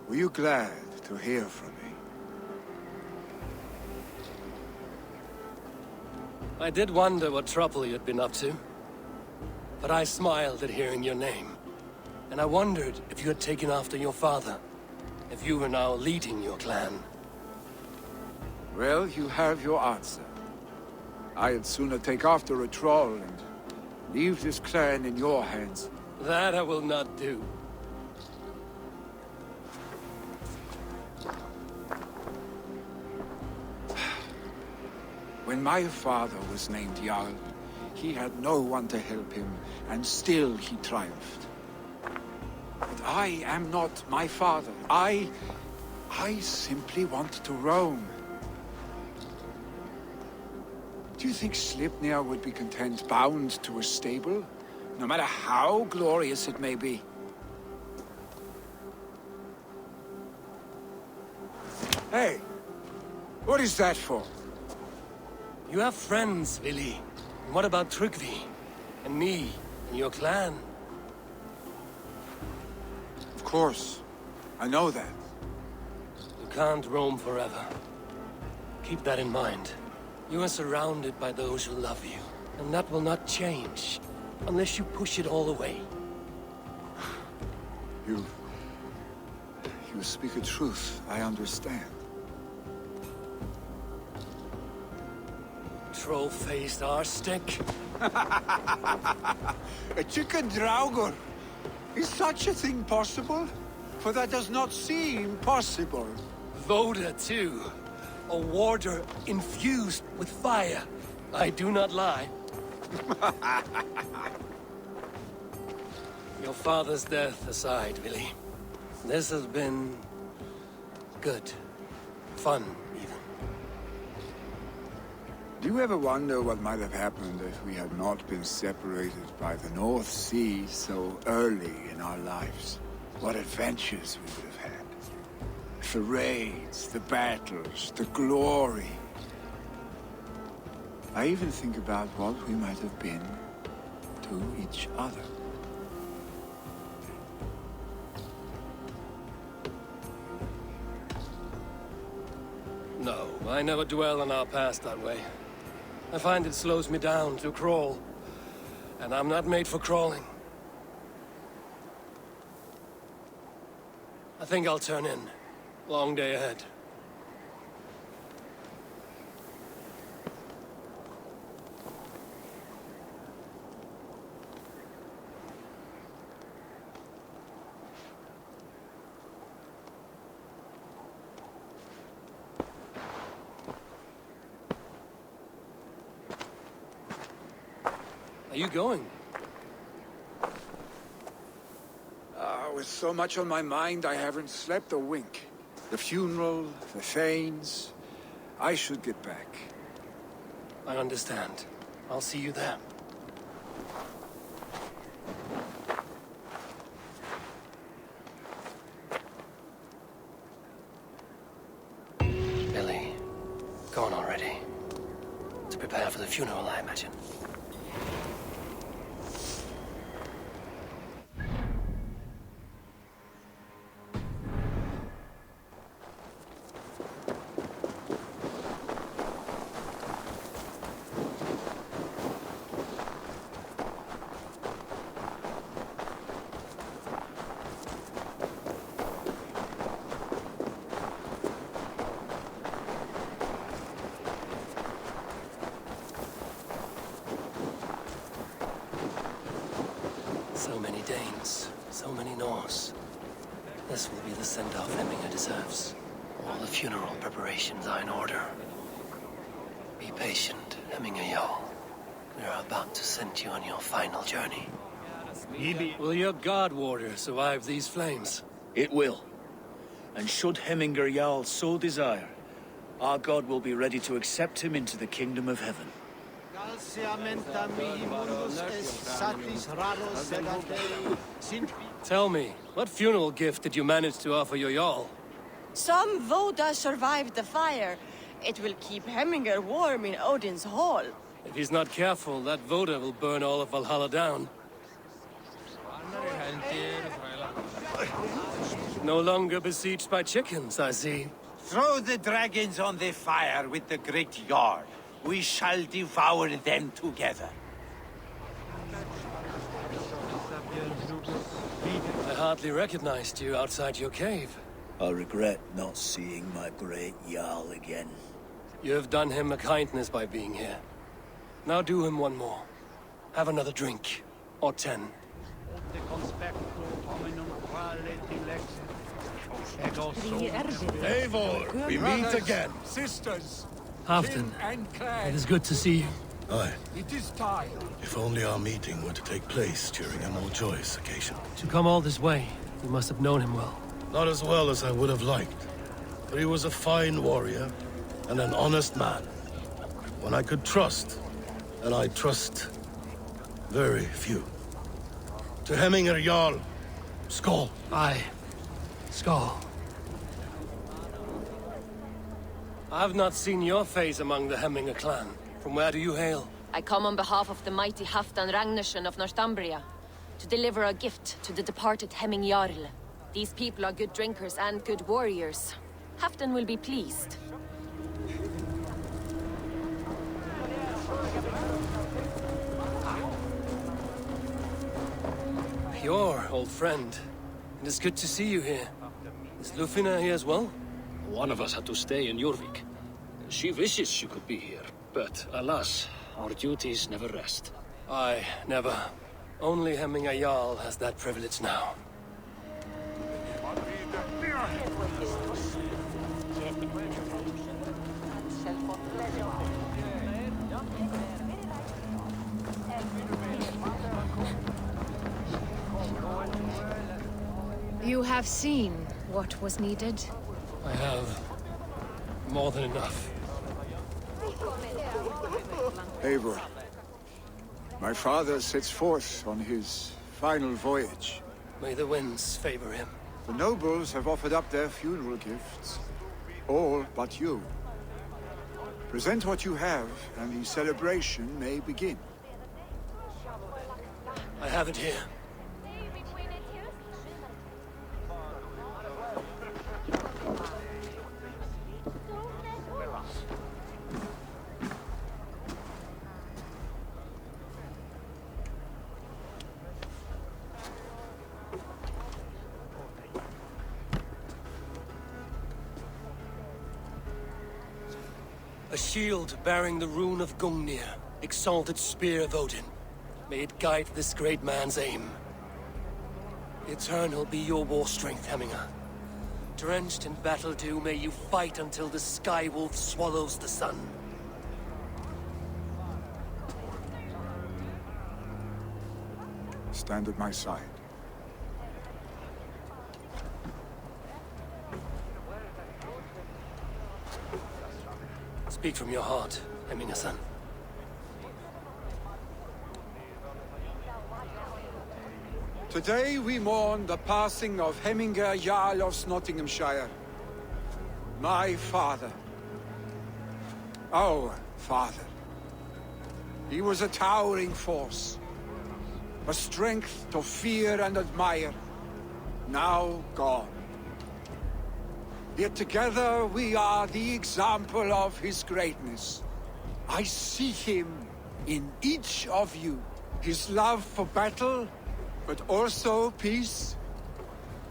Were you glad to hear from me? I did wonder what trouble you'd been up to. But I smiled at hearing your name. And I wondered if you had taken after your father. If you were now leading your clan. Well, you have your answer. I'd sooner take after a troll and leave this clan in your hands. That I will not do. When my father was named Jarl, he had no one to help him, and still he triumphed. But I am not my father. I simply want to roam. Do you think Sleipnir would be content bound to a stable? No matter how glorious it may be? Hey! What is that for? You have friends, Vili. And what about Tryggvi? And me? And your clan? Of course. I know that. You can't roam forever. Keep that in mind. You are surrounded by those who love you. And that will not change. Unless you push it all away. You speak a truth. I understand. Troll-faced arse-stick. A chicken draugur. Is such a thing possible? For that does not seem possible. Voda, too. A warder infused with fire. I do not lie. Your father's death aside, Willie. This has been... good. Fun, even. Do you ever wonder what might have happened if we had not been separated by the North Sea so early in our lives? What adventures we would have had. The raids, the battles, the glory. I even think about what we might have been to each other. No, I never dwell on our past that way. I find it slows me down to crawl. And I'm not made for crawling. I think I'll turn in. Long day ahead. Are you going? With so much on my mind, I haven't slept a wink. The funeral, the Thanes... I should get back. I understand. I'll see you there. Billy, gone already. To prepare for the funeral, I imagine. So many Danes, so many Norse. This will be the send-off Hemminger deserves. All the funeral preparations are in order. Be patient, Hemminger Jarl. We are about to send you on your final journey. Will your guard warrior survive these flames? It will. And should Hemminger Jarl so desire, our god will be ready to accept him into the kingdom of heaven. Tell me, what funeral gift did you manage to offer your Jarl? Some Voda survived the fire. It will keep Hemminger warm in Odin's hall. If he's not careful, that Voda will burn all of Valhalla down. No longer besieged by chickens, I see. Throw the dragons on the fire with the great Jarl. We shall devour them together. I hardly recognized you outside your cave. I regret not seeing my great Jarl again. You have done him a kindness by being here. Now do him one more. Have another drink. Or 10. Eivor, we meet again. Sisters, Halfdan, and clan. it is good to see you. Aye. It is time. If only our meeting were to take place during a more joyous occasion. To come all this way, you must have known him well. Not as well as I would have liked, but he was a fine warrior and an honest man. One I could trust, and I trust very few. To Hemminger Jarl, Skål. Aye. Skål. I've not seen your face among the Hemminger clan. From where do you hail? I come on behalf of the mighty Halfdan Ragnarsson of Northumbria, to deliver a gift to the departed Hemming Jarl. These people are good drinkers and good warriors. Halfdan will be pleased. Your old friend. It is good to see you here. Is Lufina here as well? One of us had to stay in Jorvik. She wishes she could be here, but alas, our duties never rest. Aye, never. Only Hemminga Jarl has that privilege now. You have seen what was needed? I have more than enough. Eivor, my father sets forth on his final voyage. May the winds favor him. The nobles have offered up their funeral gifts. All but you. Present what you have, and the celebration may begin. I have it here. A shield bearing the rune of Gungnir, exalted spear of Odin. May it guide this great man's aim. Eternal be your war strength, Hemminga. Drenched in battle dew, may you fight until the sky wolf swallows the sun. Stand at my side. Speak from your heart, Hemminga-san. Today we mourn the passing of Hemminga Jarl of Nottinghamshire. My father. Our father. He was a towering force. A strength to fear and admire. Now gone. Yet together we are the example of his greatness. I see him in each of you. His love for battle, but also peace.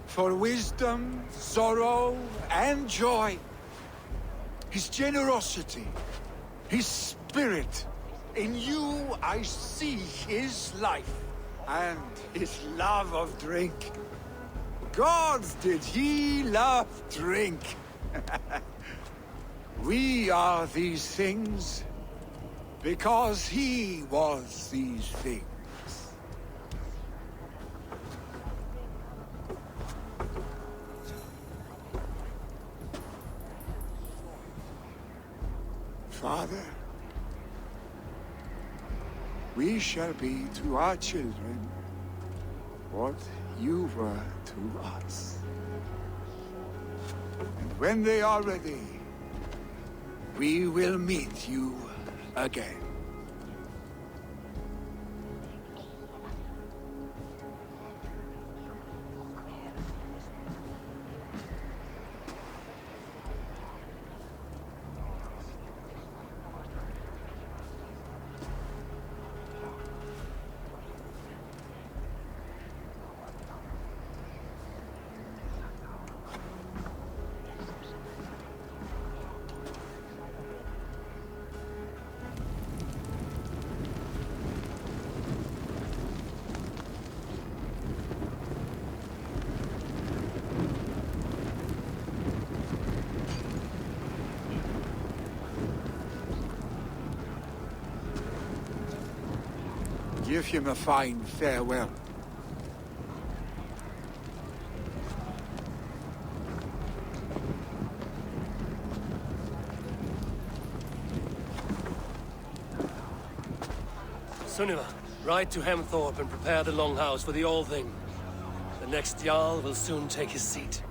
For wisdom, sorrow, and joy. His generosity, his spirit. In you I see his life, and his love of drink. Gods, did he love drink! We are these things because he was these things. Father, we shall be to our children what you were to us. And when they are ready, we will meet you again. Give him a fine farewell. Sunniva, ride to Hemthorpe and prepare the Longhouse for the All-Thing. The next Jarl will soon take his seat.